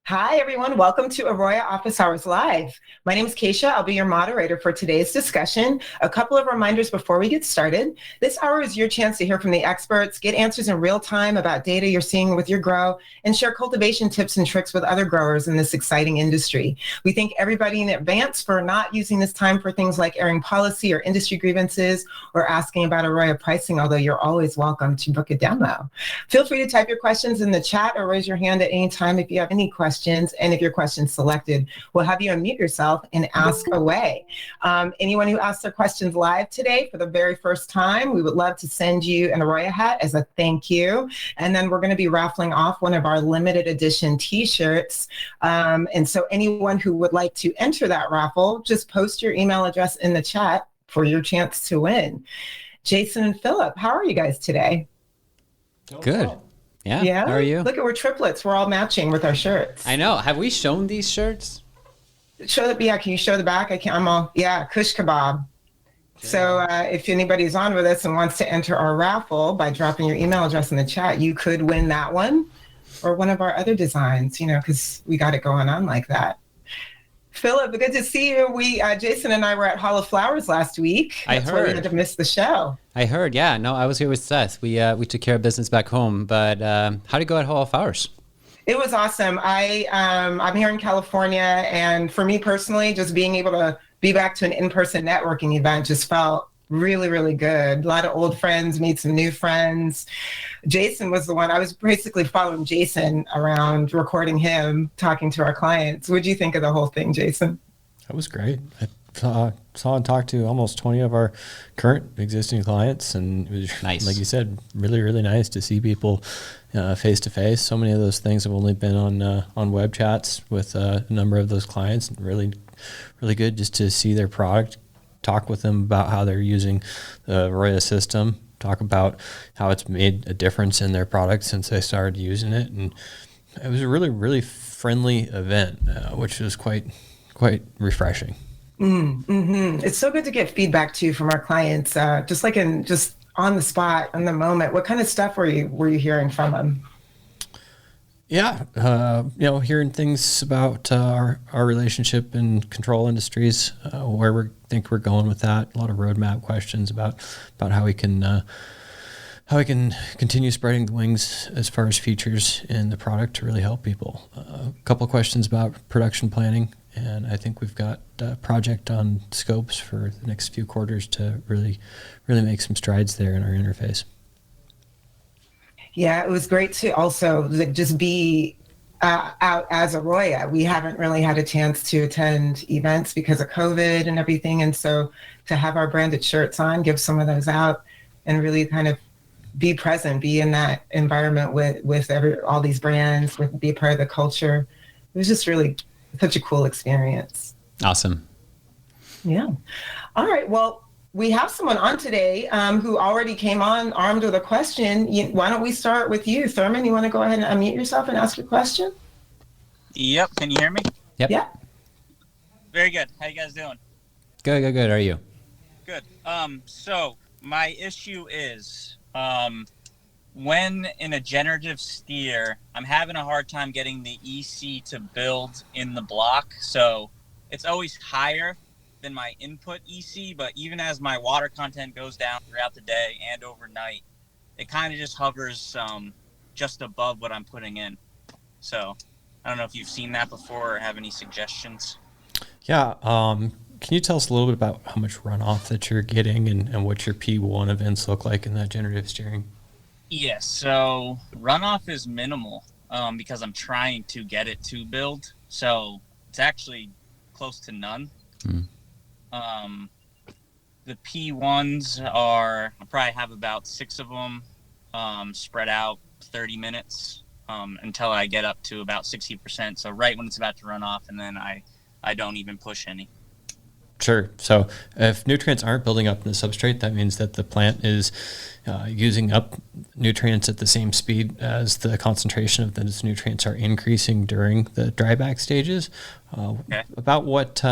Hi, everyone. Welcome to Arroyo Office Hours Live. My name is Keisha. I'll be your moderator for today's discussion. A couple of reminders before we get started. This hour is your chance to hear from the experts, get answers in real time about data you're seeing with your grow, and share cultivation tips and tricks with other growers in this exciting industry. We thank everybody in advance for not using this time for things like airing policy or industry grievances or asking about Arroyo pricing, although you're always welcome to book a demo. Feel free to type your questions in the chat or raise your hand at any time if you have any questions. And if your question's selected, we'll have you unmute yourself and ask away. Anyone who asks their questions live today for the very first time, we would love to send you an Arroyo hat as a thank you. And then we're going to be raffling off one of our limited edition t-shirts. And so anyone who would like to enter that raffle, just post your email address in the chat for your chance to win. Jason and Phillip, how are you guys today? Good. Yeah. How are you? Look, we're triplets. We're all matching with our shirts. I know. Have we shown these shirts? Show the Can you show the back? I can't. Kush kebab. Okay. So if anybody's on with us and wants to enter our raffle by dropping your email address in the chat, you could win that one or one of our other designs. Because we got it going on like that. Phillip, good to see you. Jason and I were at Hall of Flowers last week. That's why we had to miss the show. I heard, yeah. No, I was here with Seth. We took care of business back home, but how'd it go at Hall of Flowers? It was awesome. I'm here in California, and for me personally, just being able to be back to an in-person networking event just felt really, really good. A lot of old friends, made some new friends. Jason was the one, I was basically following Jason around, recording him, talking to our clients. What'd you think of the whole thing, Jason? That was great. I saw and talked to almost 20 of our current existing clients, and it was nice. Like you said, really, really nice to see people face to face. So many of those things have only been on web chats with a number of those clients. Really, really good just to see their product, talk with them about how they're using the Arroyo system, talk about how it's made a difference in their product since they started using it. And it was a really, really friendly event, which was quite refreshing. Mm-hmm. It's so good to get feedback too from our clients, just on the spot, in the moment. What kind of stuff were you hearing from them? Yeah, hearing things about our relationship in control industries, where we think we're going with that. A lot of roadmap questions about how we can continue spreading the wings as far as features in the product to really help people. A couple of questions about production planning, and I think we've got a project on scopes for the next few quarters to really make some strides there in our interface. Yeah, it was great to also just be out as Arroyo. We haven't really had a chance to attend events because of COVID and everything. And so to have our branded shirts on, give some of those out, and really kind of be present, be in that environment with all these brands, be a part of the culture. It was just really such a cool experience. Awesome. Yeah. All right. Well, we have someone on today who already came on armed with a question. Why don't we start with you, Thurman? You want to go ahead and unmute yourself and ask your question? Yep. Can you hear me? Yep. Yeah. Very good. How you guys doing? Good. How are you? Good. So my issue is when in a generative steer, I'm having a hard time getting the EC to build in the block. So it's always higher than my input EC, but even as my water content goes down throughout the day and overnight, it kind of just hovers just above what I'm putting in. So I don't know if you've seen that before or have any suggestions. Yeah. Can you tell us a little bit about how much runoff that you're getting and what your P1 events look like in that generative steering? Yes. So runoff is minimal because I'm trying to get it to build. So it's actually close to none. The P1s I probably have about 6 of them spread out 30 minutes until I get up to about 60%. So right when it's about to run off, and then I don't even push any. Sure. So if nutrients aren't building up in the substrate, that means that the plant is using up nutrients at the same speed as the concentration of those nutrients are increasing during the dryback stages. Okay. About what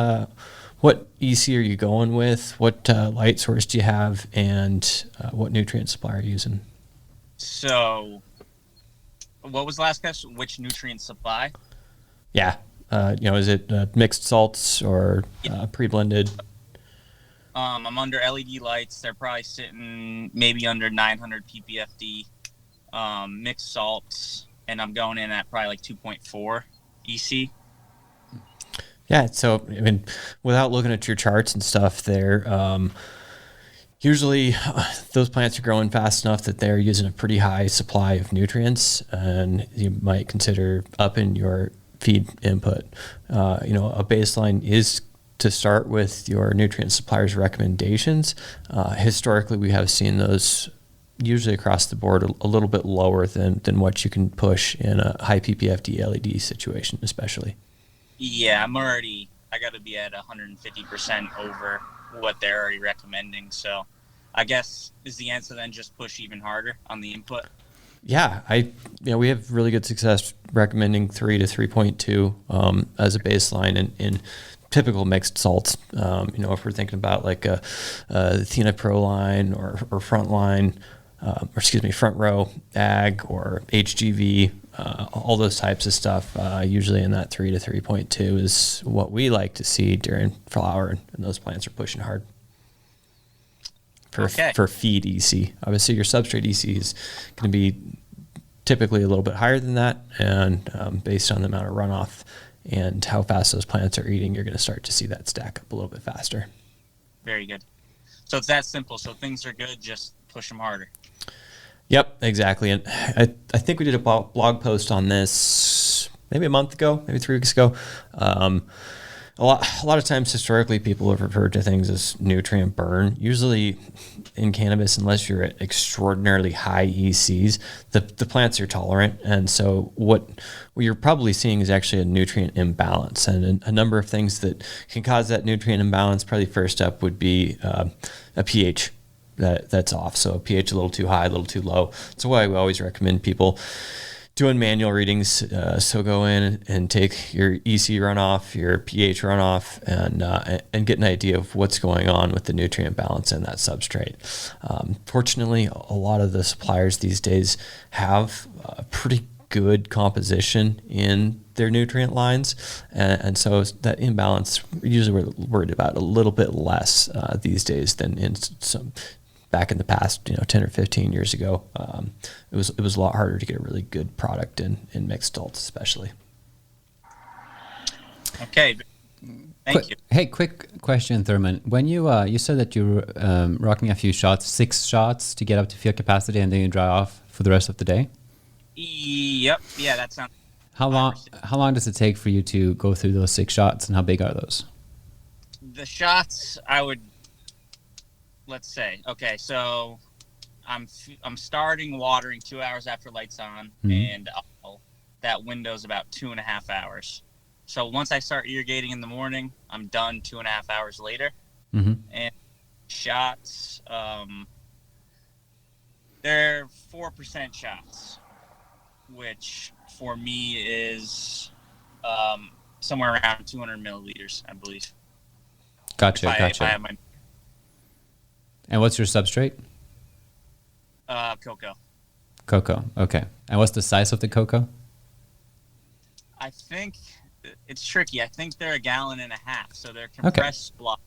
EC are you going with? What light source do you have? And what nutrient supply are you using? So what was the last question? Which nutrient supply? Yeah. Is it mixed salts or pre-blended? I'm under LED lights. They're probably sitting maybe under 900 ppfd. Mixed salts, and I'm going in at probably like 2.4 EC. Yeah. So, I mean, without looking at your charts and stuff there, usually those plants are growing fast enough that they're using a pretty high supply of nutrients, and you might consider upping your feed input. A baseline is to start with your nutrient supplier's recommendations. Historically, we have seen those usually across the board a little bit lower than what you can push in a high PPFD LED situation, especially. Yeah, I got to be at 150% over what they're already recommending. So I guess is the answer then just push even harder on the input? Yeah, we have really good success recommending 3 to 3.2 as a baseline in typical mixed salts. If we're thinking about like a Athena Pro line or front line, front row ag or HGV, all those types of stuff, usually in that 3 to 3.2 is what we like to see during flower, and those plants are pushing hard. For feed EC. Obviously, your substrate EC is going to be typically a little bit higher than that, and based on the amount of runoff and how fast those plants are eating, you're going to start to see that stack up a little bit faster. Very good. So it's that simple. So things are good, just push them harder. Yep, exactly. And I think we did a blog post on this maybe a month ago, maybe 3 weeks ago. A lot of times historically people have referred to things as nutrient burn. Usually in cannabis, unless you're at extraordinarily high ECs, the plants are tolerant. And so what you're probably seeing is actually a nutrient imbalance, and a number of things that can cause that nutrient imbalance. Probably first up would be a pH that's off. So a pH a little too high, a little too low. That's why we always recommend people doing manual readings. So go in and take your EC runoff, your pH runoff, and get an idea of what's going on with the nutrient balance in that substrate. Fortunately, a lot of the suppliers these days have a pretty good composition in their nutrient lines, and so that imbalance usually we're worried about a little bit less these days than in some back in the past, 10 or 15 years ago. It was a lot harder to get a really good product in mixed salts, especially. Okay, thank you. Hey, quick question, Thurman. When you said that you were rocking a few shots, 6 shots to get up to field capacity, and then you dry off for the rest of the day? Yep. Yeah, that sounds. How long does it take for you to go through those 6 shots, and how big are those? The shots let's say, okay, so I'm starting watering 2 hours after lights on, and that window's about 2.5 hours. So once I start irrigating in the morning, I'm done 2.5 hours later. And shots, they're 4% shots, which for me is somewhere around 200 milliliters, I believe. Gotcha. If I have my And what's your substrate? Cocoa. Cocoa. Okay. And what's the size of the cocoa? I think it's tricky. I think they're 1.5 gallons, so they're compressed block.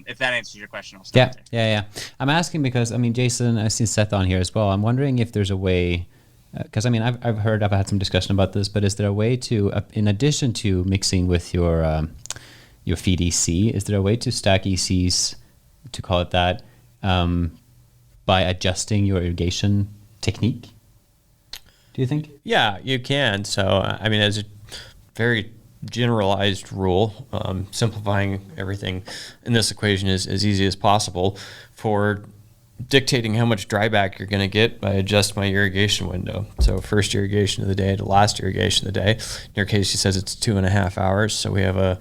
If that answers your question, I'll stop there. Yeah. I'm asking because, Jason, I see Seth on here as well. I'm wondering if there's a way, because, I've had some discussion about this, but is there a way to, in addition to mixing with your feed EC, is there a way to stack ECs, to call it that, by adjusting your irrigation technique? Do you think? Yeah, you can. So, as a very generalized rule, simplifying everything in this equation is as easy as possible. For dictating how much dryback you're going to get, I adjust my irrigation window. So first irrigation of the day to last irrigation of the day. In your case, she says it's 2.5 hours. So we have a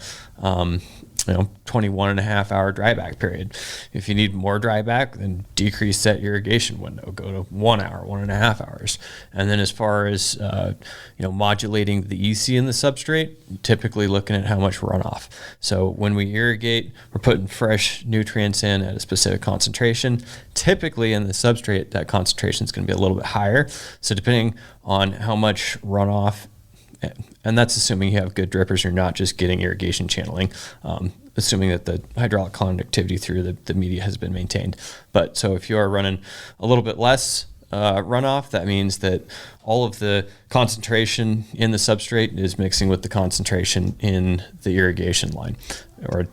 21.5 hour dryback period. If you need more dryback, then decrease that irrigation window, go to 1 hour, 1.5 hours. And then as far as modulating the EC in the substrate, typically looking at how much runoff. So when we irrigate, we're putting fresh nutrients in at a specific concentration. Typically in the substrate, that concentration is going to be a little bit higher. So depending on how much runoff and that's assuming you have good drippers. You're not just getting irrigation channeling, assuming that the hydraulic conductivity through the media has been maintained. But so if you are running a little bit less runoff, that means that all of the concentration in the substrate is mixing with the concentration in the irrigation line or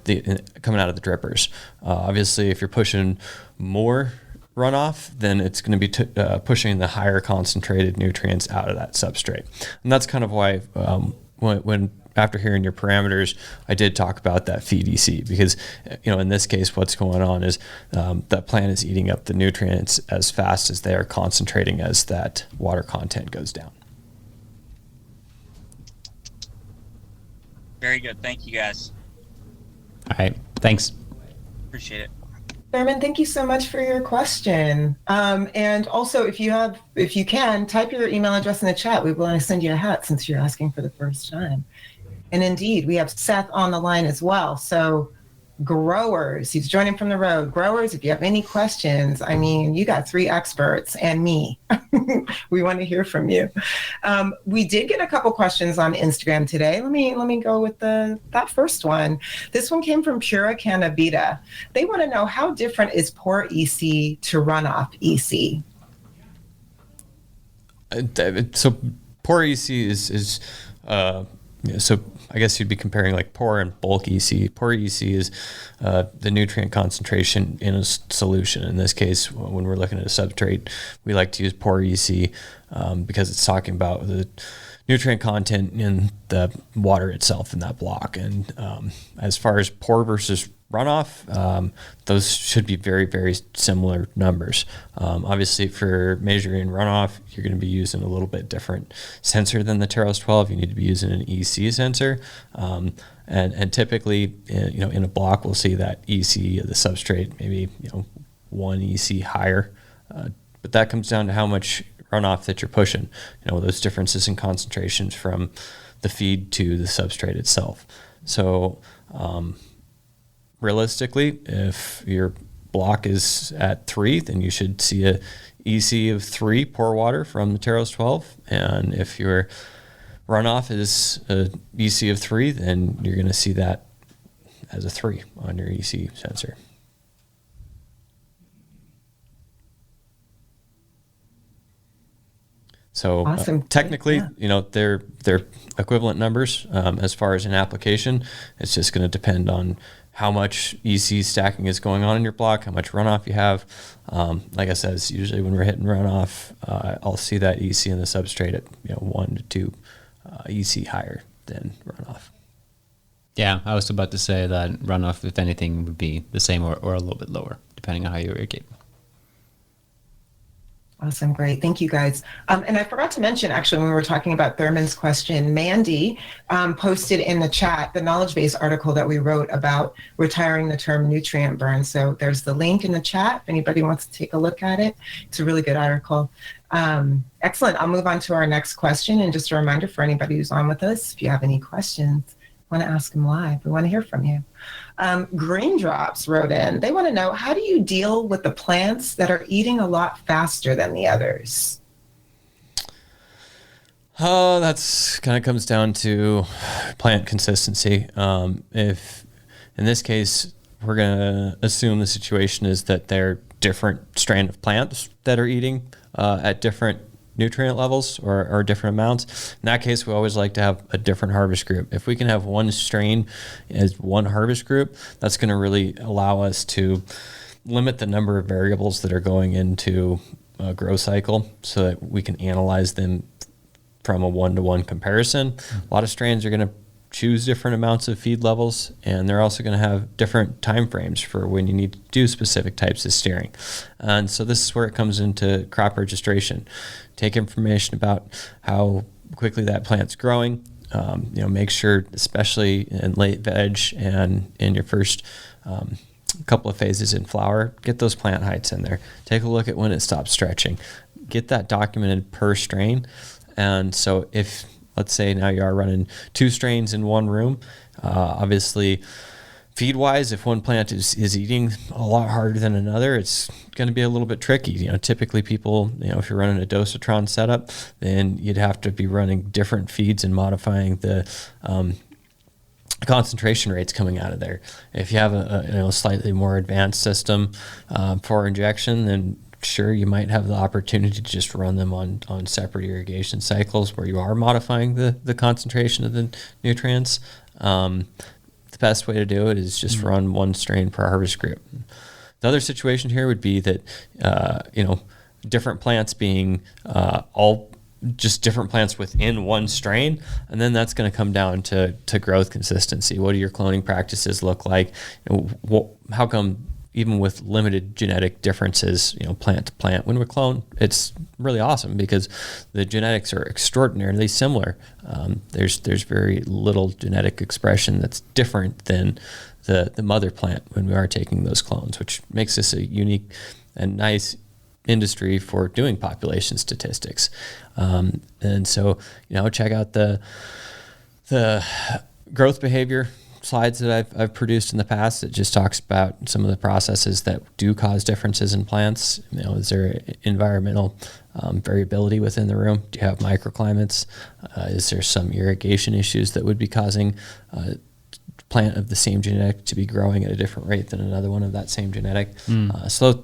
coming out of the drippers. Obviously, if you're pushing more runoff, then it's going to be pushing the higher concentrated nutrients out of that substrate. And that's kind of why when after hearing your parameters, I did talk about that feed EC, because in this case, what's going on is that plant is eating up the nutrients as fast as they are concentrating as that water content goes down. Very good. Thank you, guys. All right. Thanks. Appreciate it. Thurman, thank you so much for your question. And also, if you can, type your email address in the chat. We want to send you a hat since you're asking for the first time. And indeed, we have Seth on the line as well. So growers, he's joining from the road. Growers, if you have any questions, I mean, you got 3 experts and me. We want to hear from you. We did get a couple questions on Instagram today. Let me go with that first one. This one came from Pura Cannabita. They want to know, how different is pour EC to runoff EC? So pour EC is so I guess you'd be comparing like pour and bulk EC. Pour EC is the nutrient concentration in a solution. In this case, when we're looking at a substrate, we like to use pour EC because it's talking about the nutrient content in the water itself in that block. And as far as pour versus runoff, those should be very, very similar numbers. Obviously, for measuring runoff, you're going to be using a little bit different sensor than the Teros 12. You need to be using an EC sensor. And typically, in a block, we'll see that EC of the substrate maybe 1 EC higher. But that comes down to how much runoff that you're pushing. Those differences in concentrations from the feed to the substrate itself. So realistically, if your block is at 3, then you should see a EC of 3 pour water from the Teros 12. And if your runoff is a EC of 3, then you're going to see that as a 3 on your EC sensor. So awesome. Technically, they're equivalent numbers as far as an application. It's just going to depend on how much EC stacking is going on in your block, how much runoff you have. Like I said, it's usually when we're hitting runoff, I'll see that EC in the substrate at 1 to 2 EC higher than runoff. Yeah, I was about to say that runoff, if anything, would be the same or a little bit lower, depending on how you irrigate. Awesome. Great. Thank you, guys. And I forgot to mention, actually, when we were talking about Thurman's question, Mandy posted in the chat the knowledge base article that we wrote about retiring the term nutrient burn. So there's the link in the chat if anybody wants to take a look at it. It's a really good article. Excellent. I'll move on to our next question. And just a reminder for anybody who's on with us, if you have any questions, want to ask them live, we want to hear from you. Green Drops wrote in, they want to know, how do you deal with the plants that are eating a lot faster than the others? Oh, that's kind of comes down to plant consistency. If in this case, we're going to assume the situation is that they're different strain of plants that are eating at different nutrient levels or different amounts. In that case, we always like to have a different harvest group. If we can have one strain as one harvest group, that's going to really allow us to limit the number of variables that are going into a grow cycle so that we can analyze them from a one-to-one comparison. A lot of strains are going to choose different amounts of feed levels, and they're also going to have different time frames for when you need to do specific types of steering. And so this is where it comes into crop registration. Take information about how quickly that plant's growing. Make sure, especially in late veg and in your first couple of phases in flower, get those plant heights in there. Take a look at when it stops stretching. Get that documented per strain. And so if, let's say now you are running 2 strains in one room, obviously feed-wise, if one plant is eating a lot harder than another, it's going to be a little bit tricky. Typically people, if you're running a dosatron setup, then you'd have to be running different feeds and modifying the concentration rates coming out of there. If you have a slightly more advanced system for injection, then sure, you might have the opportunity to just run them on separate irrigation cycles where you are modifying the concentration of the nutrients. The best way to do it is just run one strain per harvest group. The other situation here would be that, different plants being all just different plants within one strain, and then that's going to come down to growth consistency. What do your cloning practices look like? How come even with limited genetic differences, plant to plant, when we clone, it's really awesome because the genetics are extraordinarily similar. There's very little genetic expression that's different than the mother plant when we are taking those clones, which makes this a unique and nice industry for doing population statistics. And so, check out the growth behavior slides that I've produced in the past. It just talks about some of the processes that do cause differences in plants. Is there environmental variability within the room? Do you have microclimates? Is there some irrigation issues that would be causing a plant of the same genetic to be growing at a different rate than another one of that same genetic? So it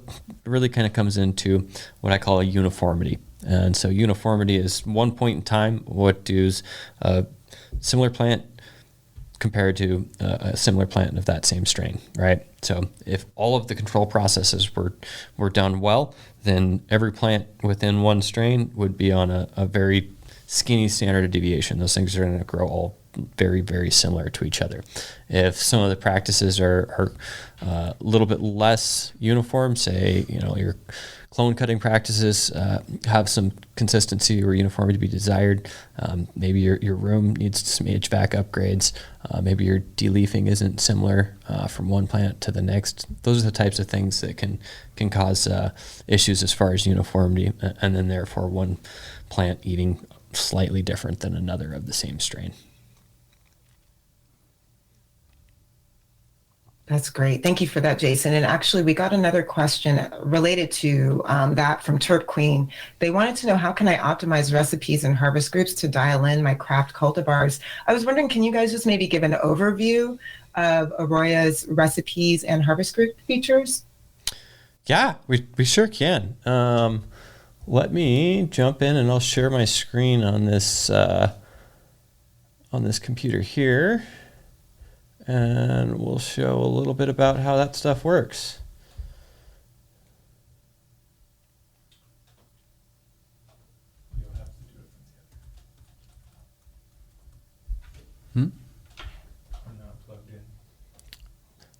really kind of comes into what I call a uniformity. And so uniformity is one point in time, what does a similar plant compared to a similar plant of that same strain, right? So if all of the control processes were done well, then every plant within one strain would be on a very skinny standard of deviation. Those things are going to grow all very, very similar to each other. If some of the practices are a little bit less uniform, say, your clone cutting practices have some consistency or uniformity to be desired. Maybe your room needs some HVAC upgrades. Maybe your de-leafing isn't similar from one plant to the next. Those are the types of things that can cause issues as far as uniformity, and then therefore one plant eating slightly different than another of the same strain. That's great. Thank you for that, Jason. And actually, we got another question related to that from Turp Queen. They wanted to know, how can I optimize recipes and harvest groups to dial in my craft cultivars? I was wondering, can you guys just maybe give an overview of Arroya's recipes and harvest group features? Yeah, we sure can. Let me jump in and I'll share my screen on this computer here. And we'll show a little bit about how that stuff works.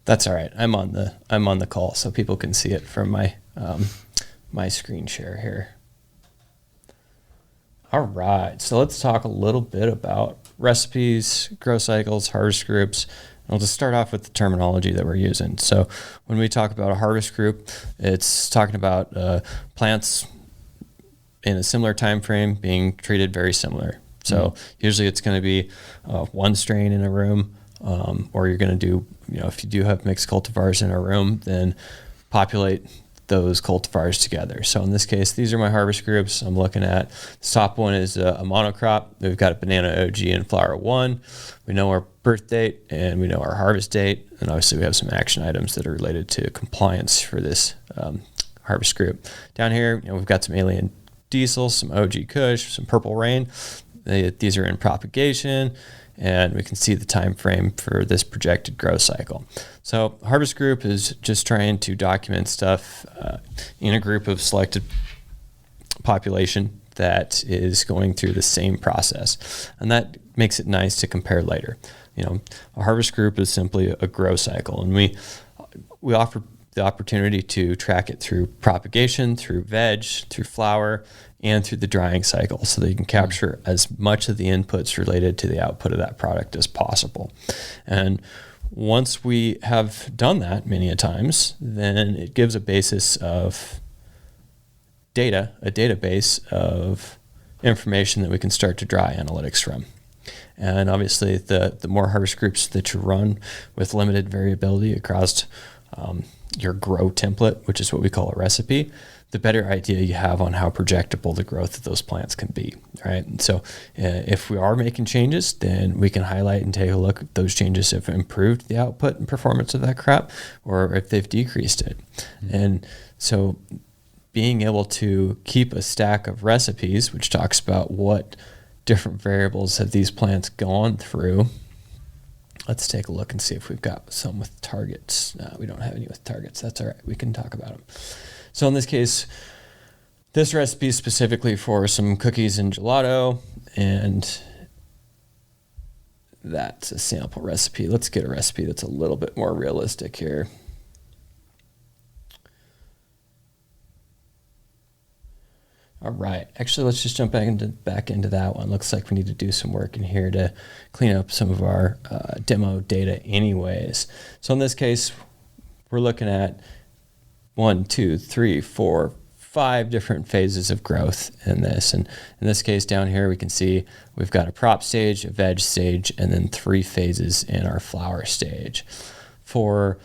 That's all right. I'm on the call, so people can see it from my my screen share here. All right, so let's talk a little bit about recipes, grow cycles, harvest groups. I'll just start off with the terminology that we're using. So when we talk about a harvest group, it's talking about plants in a similar time frame being treated very similar. So usually it's going to be one strain in a room, or you're going to do, if you do have mixed cultivars in a room, then populate those cultivars together. So in this case, these are my harvest groups. I'm looking at the top one is a monocrop. We've got a banana OG and flower 1. We know our birth date and we know our harvest date. And obviously we have some action items that are related to compliance for this harvest group. Down here, we've got some alien diesel, some OG Kush, some purple rain. These are in propagation, and we can see the time frame for this projected growth cycle. So harvest group is just trying to document stuff in a group of selected population that is going through the same process. And that makes it nice to compare later. A harvest group is simply a grow cycle, and we offer the opportunity to track it through propagation, through veg, through flower, and through the drying cycle, so that you can capture as much of the inputs related to the output of that product as possible. And once we have done that many a times, then it gives a basis of data, a database of information that we can start to draw analytics from. And obviously, the more harvest groups that you run with limited variability across your grow template, which is what we call a recipe, the better idea you have on how projectable the growth of those plants can be, right? And so if we are making changes, then we can highlight and take a look at those changes have improved the output and performance of that crop, or if they've decreased it. Mm-hmm. And so being able to keep a stack of recipes, which talks about what different variables have these plants gone through. Let's take a look and see if we've got some with targets. No, we don't have any with targets. That's all right. We can talk about them. So in this case, this recipe is specifically for some cookies and gelato, and that's a sample recipe. Let's get a recipe that's a little bit more realistic here. All right. Actually, let's just jump back into that one. Looks like we need to do some work in here to clean up some of our demo data anyways. So in this case, we're looking at 1, 2, 3, 4, 5 different phases of growth in this. And in this case down here, we can see we've got a prop stage, a veg stage, and then 3 phases in our flower stage. For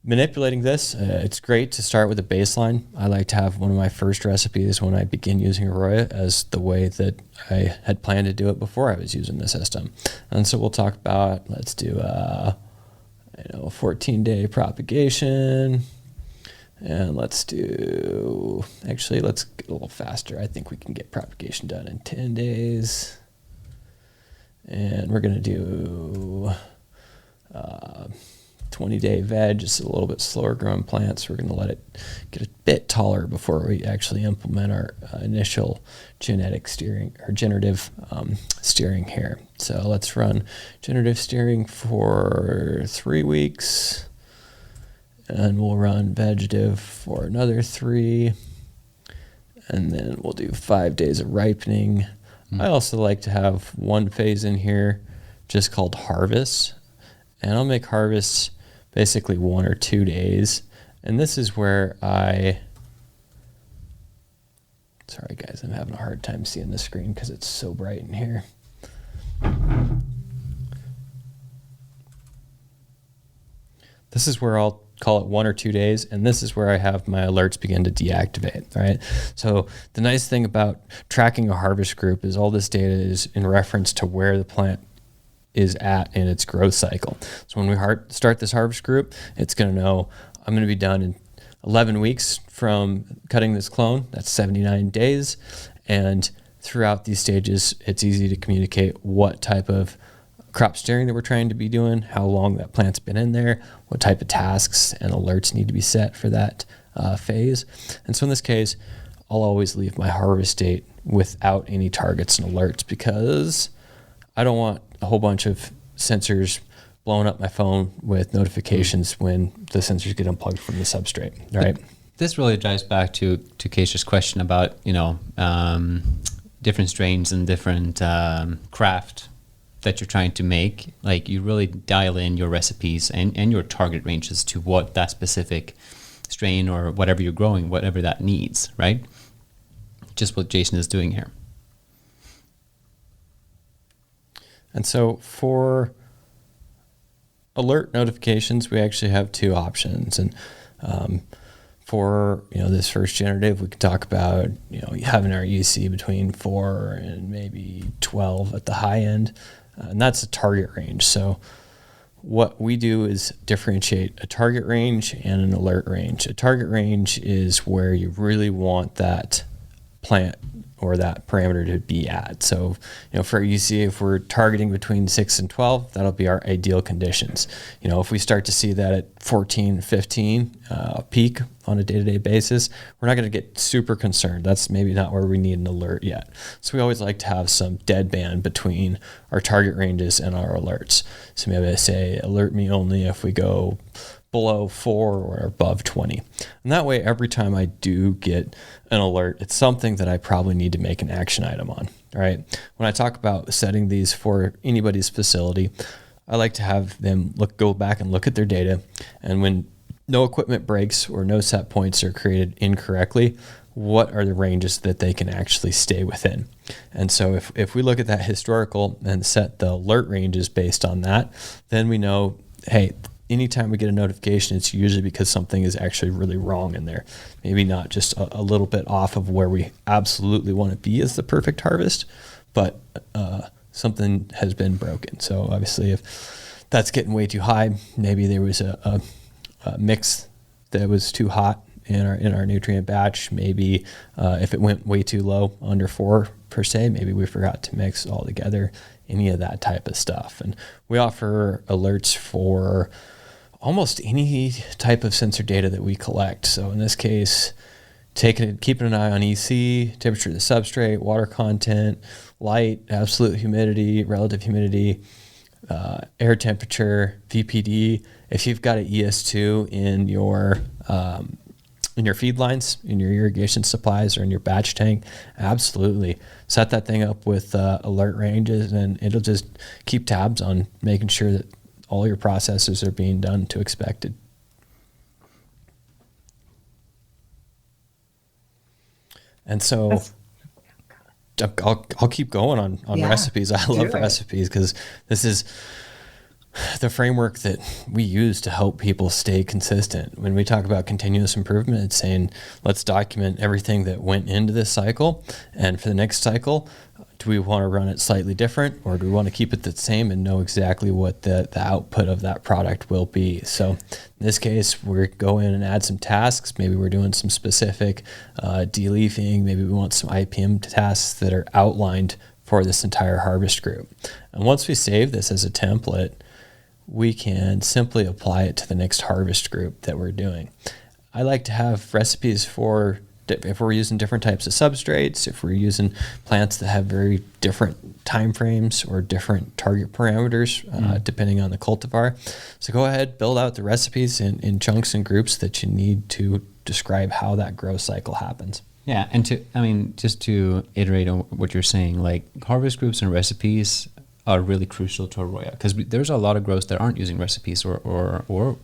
manipulating this, it's great to start with a baseline. I like to have one of my first recipes when I begin using Arroyo as the way that I had planned to do it before I was using the system. And so we'll talk about, let's do a 14-day propagation. And let's get a little faster. I think we can get propagation done in 10 days. And we're going to do 20-day veg, just a little bit slower growing plants. We're going to let it get a bit taller before we actually implement our initial genetic steering or generative steering here. So let's run generative steering for 3 weeks. And we'll run vegetative for another 3. And then we'll do 5 days of ripening. I also like to have one phase in here just called harvest. And I'll make harvest basically 1 or 2 days. And this is where sorry guys, I'm having a hard time seeing the screen because it's so bright in here. This is where I'll call it 1 or 2 days, and this is where I have my alerts begin to deactivate, right? So the nice thing about tracking a harvest group is all this data is in reference to where the plant is at in its growth cycle. So when we start this harvest group, it's going to know I'm going to be done in 11 weeks from cutting this clone. That's 79 days. And throughout these stages, it's easy to communicate what type of crop steering that we're trying to be doing, how long that plant's been in there, what type of tasks and alerts need to be set for that phase. And so in this case, I'll always leave my harvest date without any targets and alerts because I don't want a whole bunch of sensors blowing up my phone with notifications when the sensors get unplugged from the substrate, right? But this really drives back to Keisha's question about, different strains and different craft that you're trying to make. Like you really dial in your recipes and your target ranges to what that specific strain or whatever you're growing, whatever that needs, right? Just what Jason is doing here. And so for alert notifications, we actually have 2 options. And for this first generative, we could talk about having our EC between 4 and maybe 12 at the high end. And that's a target range. So what we do is differentiate a target range and an alert range. A target range is where you really want that plant or that parameter to be at. So, for UC, if we're targeting between 6 and 12, that'll be our ideal conditions. If we start to see that at 14, 15 peak on a day-to-day basis, we're not going to get super concerned. That's maybe not where we need an alert yet. So we always like to have some deadband between our target ranges and our alerts. So maybe I say, alert me only if we go below 4 or above 20. And that way, every time I do get an alert, it's something that I probably need to make an action item on, right? When I talk about setting these for anybody's facility, I like to have them go back and look at their data. And when no equipment breaks or no set points are created incorrectly, what are the ranges that they can actually stay within. And so if we look at that historical and set the alert ranges based on that, then we know, hey, anytime we get a notification, it's usually because something is actually really wrong in there. Maybe not just a little bit off of where we absolutely want to be as the perfect harvest, but something has been broken. So obviously if that's getting way too high, maybe there was a mix that was too hot in our nutrient batch. Maybe if it went way too low, under 4 per se, maybe we forgot to mix all together, any of that type of stuff. And we offer alerts for almost any type of sensor data that we collect. So in this case, keeping an eye on EC, temperature of the substrate, water content, light, absolute humidity, relative humidity, air temperature, VPD. If you've got an ES2 in your feed lines, in your irrigation supplies, or in your batch tank, absolutely set that thing up with alert ranges, and it'll just keep tabs on making sure that all your processes are being done to expected. And so I'll keep going on recipes. I love recipes because this is the framework that we use to help people stay consistent. When we talk about continuous improvement, it's saying, let's document everything that went into this cycle. And for the next cycle, do we want to run it slightly different, or do we want to keep it the same and know exactly what the output of that product will be? So in this case, we're going in and add some tasks. Maybe we're doing some specific de-leafing. Maybe we want some IPM tasks that are outlined for this entire harvest group. And once we save this as a template, we can simply apply it to the next harvest group that we're doing. I like to have recipes for if we're using different types of substrates, if we're using plants that have very different time frames or different target parameters, depending on the cultivar. So go ahead, build out the recipes in chunks and groups that you need to describe how that growth cycle happens. Yeah, and just to iterate on what you're saying, like harvest groups and recipes are really crucial to Arroyo, because there's a lot of grows that aren't using recipes or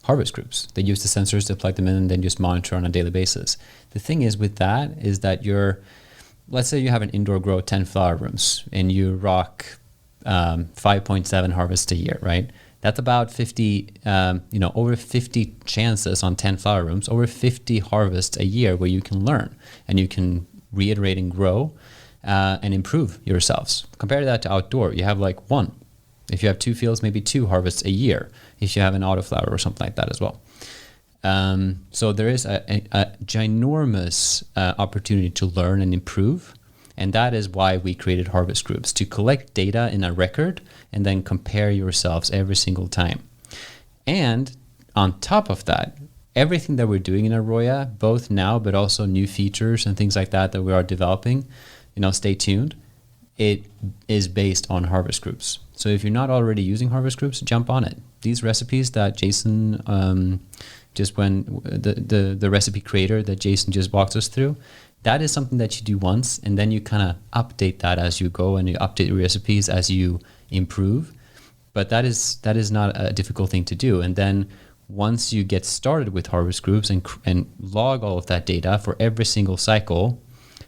harvest groups. They use the sensors to plug them in and then just monitor on a daily basis. The thing is with that is that let's say you have an indoor grow 10 flower rooms and you rock 5.7 harvests a year, right? That's about 50, over 50 chances on 10 flower rooms, over 50 harvests a year where you can learn and you can reiterate and grow and improve yourselves. Compare that to outdoor, you have like 1. If you have 2 fields, maybe 2 harvests a year, if you have an autoflower or something like that as well. So there is a ginormous opportunity to learn and improve. And that is why we created harvest groups, to collect data in a record and then compare yourselves every single time. And on top of that, everything that we're doing in Arroyo, both now but also new features and things like that we are developing, stay tuned. It is based on harvest groups. So if you're not already using harvest groups, jump on it. These recipes that Jason the recipe creator that Jason just walked us through, that is something that you do once, and then you kind of update that as you go, and you update your recipes as you improve. But that is not a difficult thing to do. And then once you get started with harvest groups and log all of that data for every single cycle,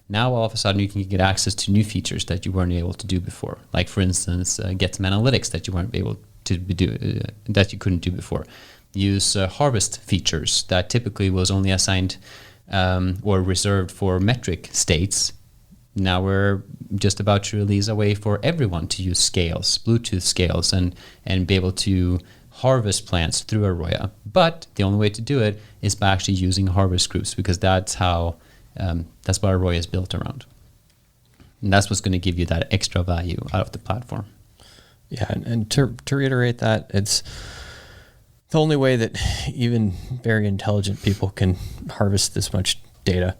now all of a sudden you can get access to new features that you weren't able to do before. Like for instance, get some analytics that you weren't able to do that you couldn't do before. Use harvest features that typically was only assigned or reserved for metric states. Now we're just about to release a way for everyone to use scales, Bluetooth scales, and be able to harvest plants through Arroyo. But the only way to do it is by actually using harvest groups, because that's what Arroyo is built around. And that's what's going to give you that extra value out of the platform. Yeah, and to reiterate that, it's the only way that even very intelligent people can harvest this much data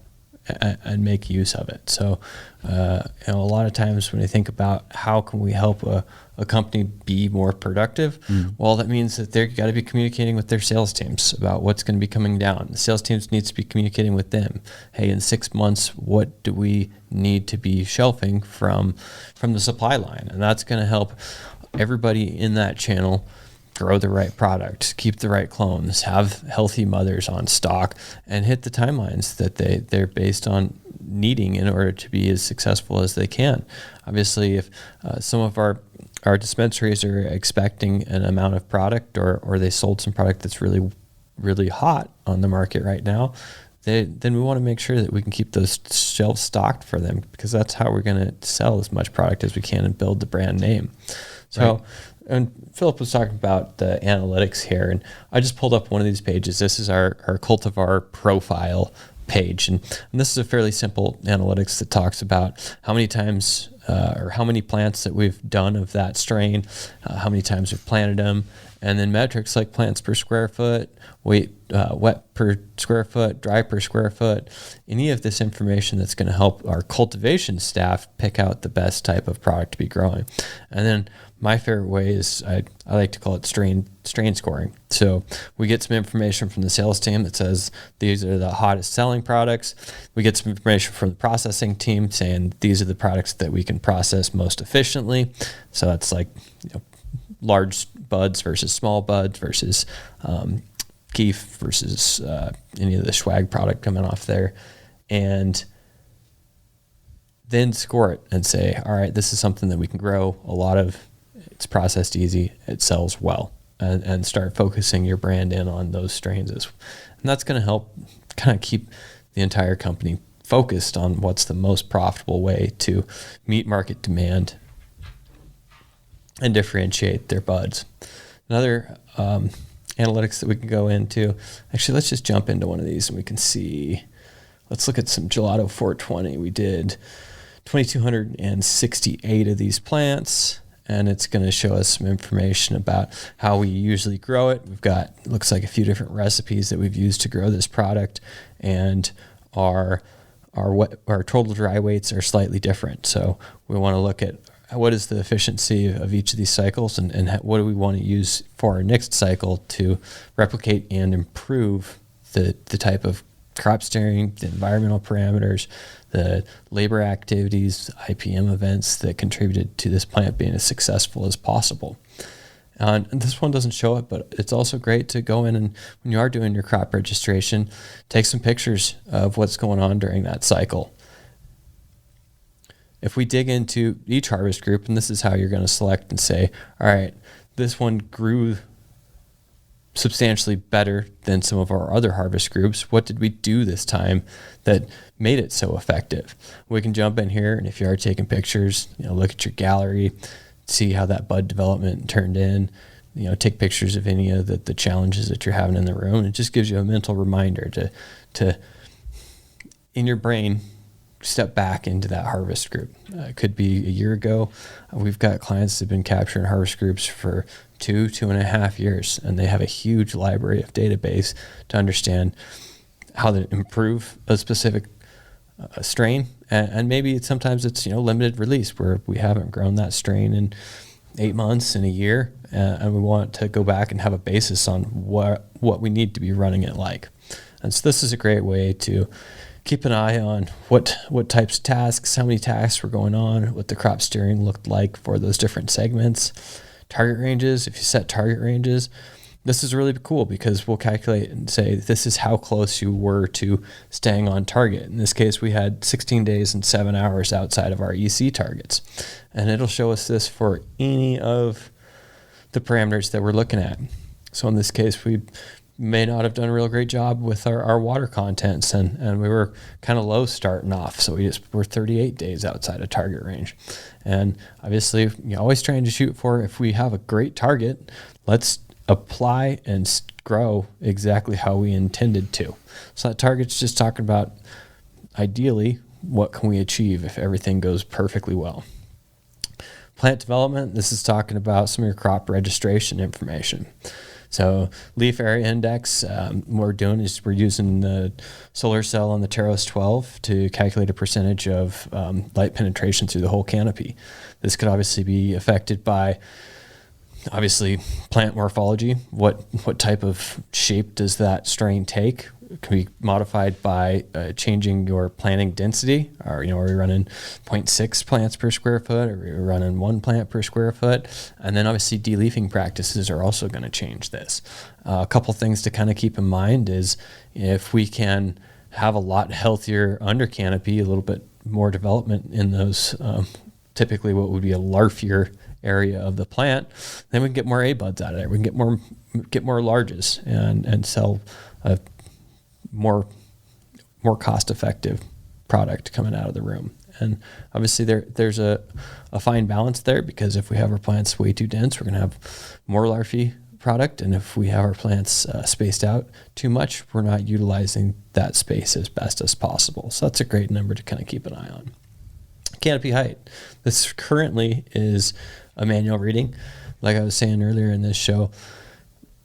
and make use of it. So, a lot of times when I think about how can we help a company be more productive, well, that means that they've got to be communicating with their sales teams about what's going to be coming down. The sales teams needs to be communicating with them. Hey, in 6 months, what do we need to be shelving from the supply line? And that's going to help everybody in that channel grow the right product, keep the right clones, have healthy mothers on stock, and hit the timelines that they're based on needing in order to be as successful as they can. Obviously, if some of our dispensaries are expecting an amount of product, or they sold some product that's really, really hot on the market right now, then we want to make sure that we can keep those shelves stocked for them, because that's how we're going to sell as much product as we can and build the brand name. So, right. And Phillip was talking about the analytics here, and I just pulled up one of these pages. This is our cultivar profile page, and this is a fairly simple analytics that talks about how many times or how many plants that we've done of that strain, how many times we've planted them, and then metrics like plants per square foot, weight, wet per square foot, dry per square foot, any of this information that's going to help our cultivation staff pick out the best type of product to be growing. And then my favorite way is I like to call it strain scoring. So we get some information from the sales team that says these are the hottest selling products. We get some information from the processing team saying these are the products that we can process most efficiently. So that's like, large buds versus small buds versus keef versus any of the swag product coming off there, and then score it and say, all right, this is something that we can grow a lot of. It's processed easy. It sells well, and start focusing your brand in on those strains. And that's going to help kind of keep the entire company focused on what's the most profitable way to meet market demand and differentiate their buds. Another analytics that we can go into, actually, let's just jump into one of these and we can see, let's look at some Gelato 420. We did 2,268 of these plants, and it's going to show us some information about how we usually grow it. We've got, looks like a few different recipes that we've used to grow this product, and our total dry weights are slightly different. So we want to look at what is the efficiency of each of these cycles, and what do we want to use for our next cycle to replicate and improve the type of crop steering, the environmental parameters, the labor activities, IPM events that contributed to this plant being as successful as possible. And this one doesn't show it, but it's also great to go in and, when you are doing your crop registration, take some pictures of what's going on during that cycle. If we dig into each harvest group, and this is how you're going to select and say, all right, this one grew substantially better than some of our other harvest groups. What did we do this time that made it so effective? We can jump in here, and if you are taking pictures, look at your gallery, see how that bud development turned in, take pictures of any of the challenges that you're having in the room. It just gives you a mental reminder to in your brain, step back into that harvest group. It could be a year ago. We've got clients that have been capturing harvest groups for 2.5 years, and they have a huge library of database to understand how to improve a specific strain. And maybe sometimes it's limited release, where we haven't grown that strain in 8 months, in a year, and we want to go back and have a basis on what we need to be running it like. And so this is a great way to keep an eye on what types of tasks, how many tasks were going on, what the crop steering looked like for those different segments. Target ranges, if you set target ranges, this is really cool, because we'll calculate and say this is how close you were to staying on target. In this case, we had 16 days and 7 hours outside of our EC targets. And it'll show us this for any of the parameters that we're looking at. So in this case, we may not have done a real great job with our water contents, and we were kind of low starting off, so we're 38 days outside of target range. And obviously, you're always trying to shoot for, if we have a great target, let's apply and grow exactly how we intended to. So that target's just talking about, ideally, what can we achieve if everything goes perfectly well. Plant development, this is talking about some of your crop registration information. So leaf area index, what we're doing is we're using the solar cell on the Teros 12 to calculate a percentage of light penetration through the whole canopy. This could obviously be affected by, obviously, plant morphology. What type of shape does that strain take? can be modified by changing your planting density. Or, are we running 0.6 plants per square foot? Or are we running 1 plant per square foot? And then obviously de-leafing practices are also going to change this. A couple things to kind of keep in mind is if we can have a lot healthier under canopy, a little bit more development in those typically what would be a larfier area of the plant, then we can get more A buds out of it. We can get more larges and sell a more cost effective product coming out of the room. And obviously there's a fine balance there, because if we have our plants way too dense, we're going to have more larvae product, and if we have our plants spaced out too much, we're not utilizing that space as best as possible. So that's a great number to kind of keep an eye on. Canopy height. This currently is a manual reading. Like I was saying earlier in this show,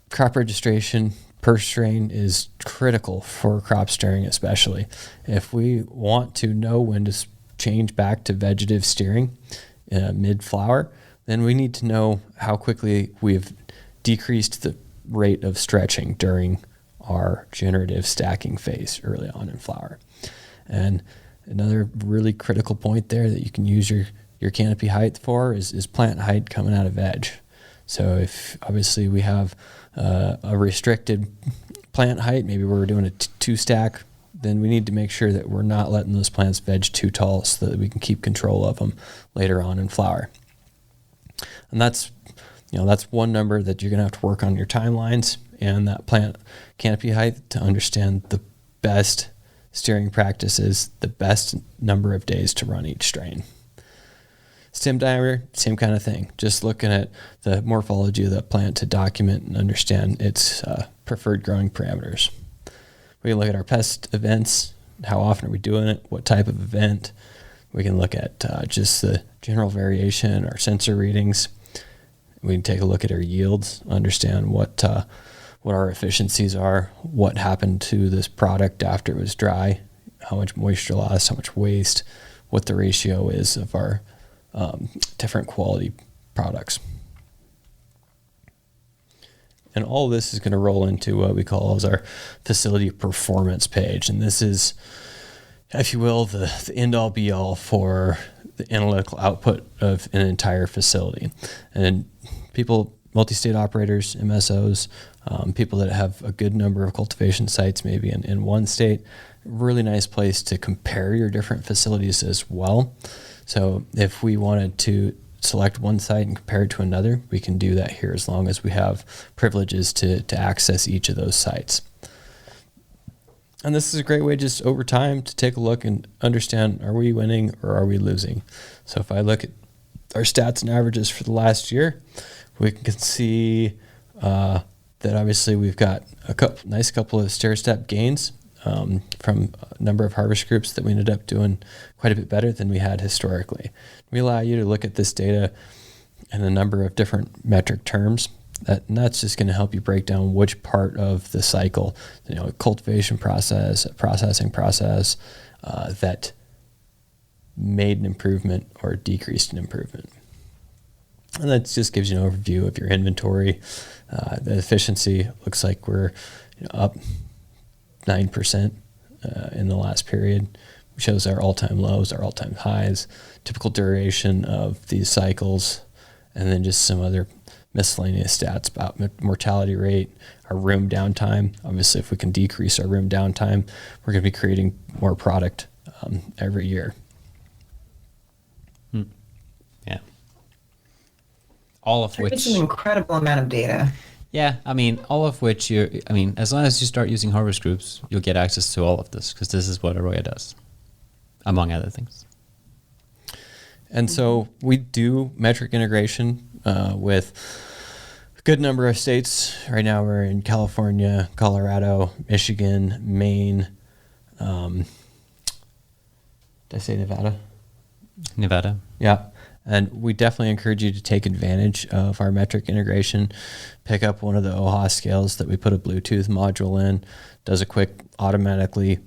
crop registration per strain is critical for crop steering, especially. If we want to know when to change back to vegetative steering mid-flower, then we need to know how quickly we've decreased the rate of stretching during our generative stacking phase early on in flower. And another really critical point there that you can use your canopy height for is plant height coming out of veg. So if obviously we have a restricted plant height, maybe we're doing a 2-stack, then we need to make sure that we're not letting those plants veg too tall so that we can keep control of them later on in flower. And that's one number that you're going to have to work on your timelines and that plant canopy height to understand the best steering practices, the best number of days to run each strain. Stem diameter, same kind of thing. Just looking at the morphology of the plant to document and understand its preferred growing parameters. We can look at our pest events, how often are we doing it, what type of event. We can look at just the general variation, our sensor readings. We can take a look at our yields, understand what our efficiencies are, what happened to this product after it was dry, how much moisture loss, how much waste, what the ratio is of our different quality products. And all of this is going to roll into what we call as our facility performance page. And this is, if you will, the end-all be-all for the analytical output of an entire facility. And people, multi-state operators, MSOs, people that have a good number of cultivation sites maybe in one state, really nice place to compare your different facilities as well. So if we wanted to select one site and compare it to another, we can do that here as long as we have privileges to access each of those sites. And this is a great way just over time to take a look and understand, are we winning or are we losing? So if I look at our stats and averages for the last year, we can see that obviously we've got a couple of stair-step gains from a number of harvest groups that we ended up doing quite a bit better than we had historically. We allow you to look at this data in a number of different metric terms, and that's just going to help you break down which part of the cycle, a cultivation process, a processing process, that made an improvement or decreased an improvement. And that just gives you an overview of your inventory. The efficiency looks like we're up 9% in the last period. It shows our all-time lows, our all-time highs, typical duration of these cycles, and then just some other miscellaneous stats about mortality rate, our room downtime. Obviously, if we can decrease our room downtime, we're going to be creating more product every year. Yeah. All of which is an incredible amount of data. Yeah, all of which as long as you start using harvest groups, you'll get access to all of this, because this is what Arroyo does, among other things. And so we do metric integration with a good number of states. Right now we're in California, Colorado, Michigan, Maine. Did I say Nevada? Nevada. Yeah. And we definitely encourage you to take advantage of our metric integration. Pick up one of the OHA scales that we put a Bluetooth module in. Does a quick automatically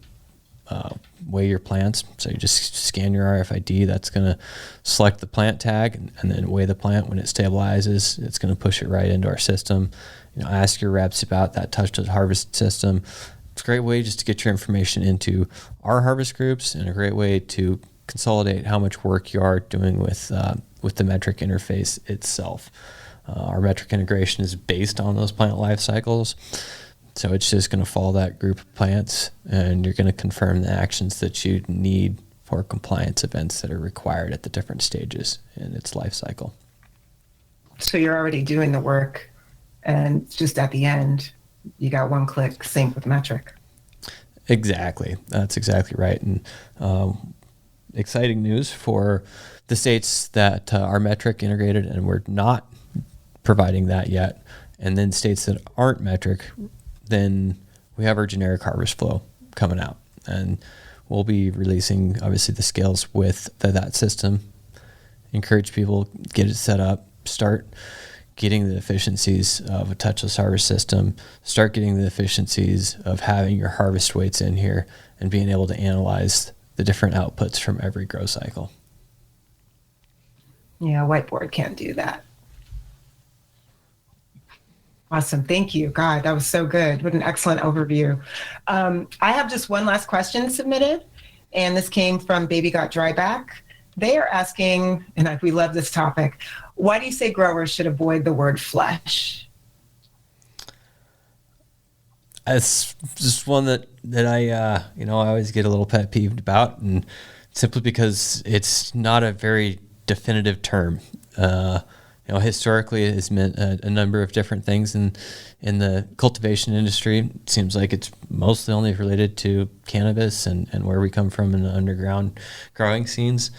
weigh your plants. So you just scan your RFID. That's going to select the plant tag and then weigh the plant. When it stabilizes, it's going to push it right into our system. Ask your reps about that touch to harvest system. it's a great way just to get your information into our harvest groups, and a great way to consolidate how much work you are doing with the metric interface itself. Our metric integration is based on those plant life cycles. So it's just going to follow that group of plants, and you're going to confirm the actions that you need for compliance events that are required at the different stages in its life cycle. So you're already doing the work, and just at the end, you got one click sync with metric. Exactly. That's exactly right. And exciting news for the states that are metric integrated and we're not providing that yet. And then states that aren't metric, then we have our generic harvest flow coming out, and we'll be releasing obviously the scales with that system. Encourage people, get it set up, start getting the efficiencies of a touchless harvest system, start getting the efficiencies of having your harvest weights in here and being able to analyze the different outputs from every grow cycle. Yeah, whiteboard can't do that. Awesome. Thank you. God, that was so good. What an excellent overview. I have just one last question submitted, and this came from Baby Got Dryback. They are asking, and we love this topic, why do you say growers should avoid the word flesh? It's just one that I I always get a little pet peeved about, and simply because it's not a very definitive term. Historically it has meant a number of different things in the cultivation industry. It seems like it's mostly only related to cannabis and where we come from in the underground growing scenes.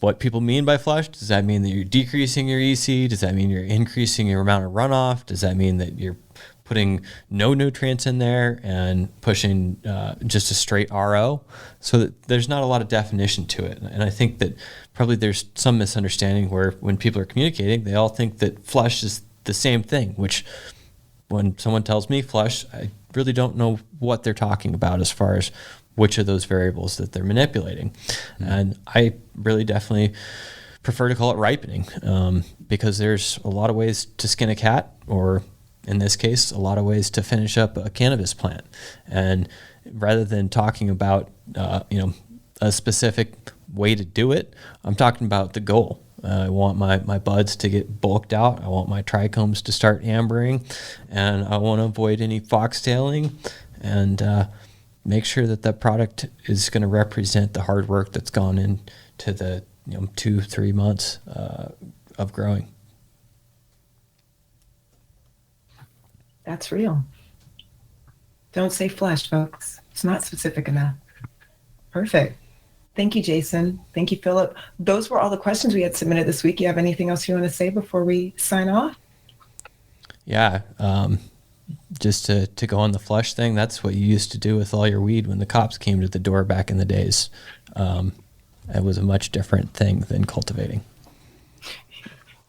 What people mean by flush, does that mean that you're decreasing your EC? Does that mean you're increasing your amount of runoff? Does that mean that you're putting no nutrients in there and pushing just a straight RO? So that there's not a lot of definition to it. And I think that probably there's some misunderstanding where when people are communicating, they all think that flush is the same thing, which when someone tells me flush, I really don't know what they're talking about as far as which of those variables that they're manipulating. Mm-hmm. And I really definitely prefer to call it ripening because there's a lot of ways to skin a cat, or in this case, a lot of ways to finish up a cannabis plant. And rather than talking about, a specific way to do it, I'm talking about the goal. I want my buds to get bulked out. I want my trichomes to start ambering, and I want to avoid any foxtailing, and make sure that product is going to represent the hard work that's gone into the 2-3 months of growing. That's real. Don't say flesh, folks. It's not specific enough. Perfect. Thank you, Jason. Thank you, Phillip. Those were all the questions we had submitted this week. You have anything else you want to say before we sign off? Yeah. Just to go on the flush thing, that's what you used to do with all your weed when the cops came to the door back in the days. It was a much different thing than cultivating.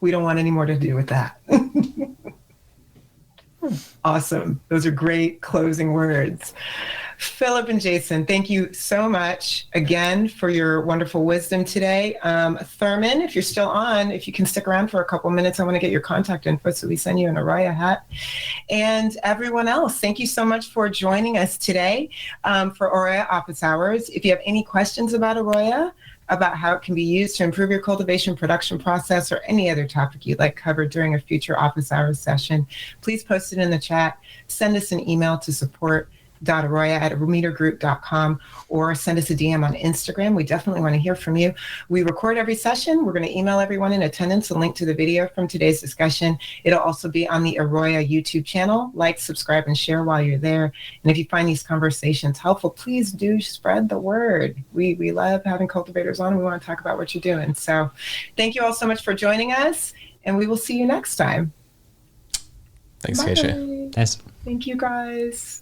We don't want any more to do with that. Awesome. Those are great closing words. Phillip and Jason, thank you so much again for your wonderful wisdom today. Thurman, if you're still on, if you can stick around for a couple minutes, I want to get your contact info so we send you an Arroyo hat. And everyone else, thank you so much for joining us today for Arroyo Office Hours. If you have any questions about Arroyo, about how it can be used to improve your cultivation production process, or any other topic you'd like covered during a future office hours session, please post it in the chat. Send us an email to support.arroyo@metergroup.com, or send us a DM on Instagram. We definitely want to hear from you. We record every session. We're going to email everyone in attendance a link to the video from today's discussion. It'll also be on the Arroyo YouTube channel. Like, subscribe, and share while you're there. And if you find these conversations helpful, please do spread the word. We love having cultivators on. We want to talk about what you're doing. So thank you all so much for joining us, and we will see you next time. Thanks, Keisha. Yes. Thank you, guys.